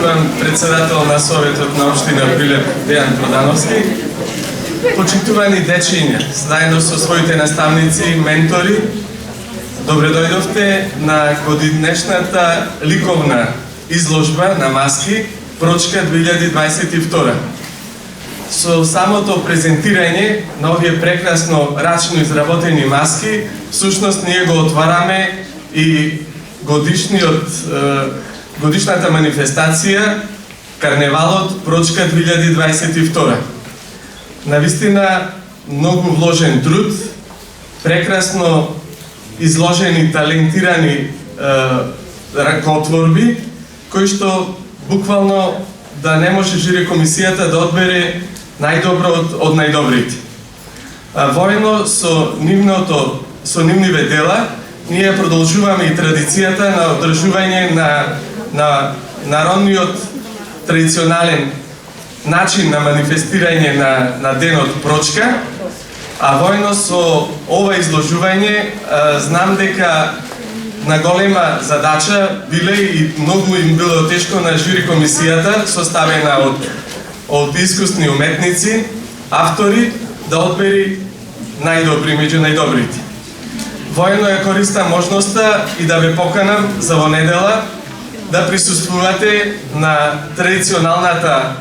почитуван председател на Советот на општина Прилеп Дејан Продановски, почитувани дечиња, заедно со своите наставници, ментори, добре дојдовте на годинешната ликовна изложба на маски Прочка 2022. Со самото презентирање на овие прекрасно рачно изработени маски, всушност ние го отвараме и годишната манифестација Карневалот Прочка 2022. Навистина многу вложен труд, прекрасно изложени, талентирани ракотворби, кои што буквално да не може жири комисијата да одбере најдобро од најдобрите. Воено со нивниве дела, ние продолжуваме и традицијата на одржување на народниот традиционален начин на манифестирање на денот Прочка, а воено со ова изложување знам дека на голема задача биле и многу им било тешко на жури комисијата, составена од искусни уметници, автори, да одбери најдобри меѓу најдобрите. Воено ја користам можноста и да ве поканам за во недела да присуствувате на традиционалната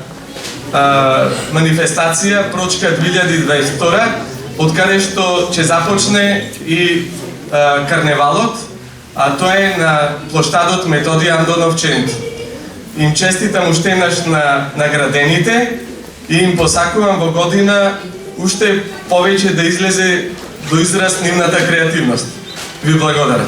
манифестација Прочка 2022, од каде што ќе започне и карневалот, а тоа е на плоштадот Методи Андонов Ченти. Им честитам уште еднаш на наградените и им посакувам во година уште повеќе да излезе до израз нивната креативност. Ви благодарам.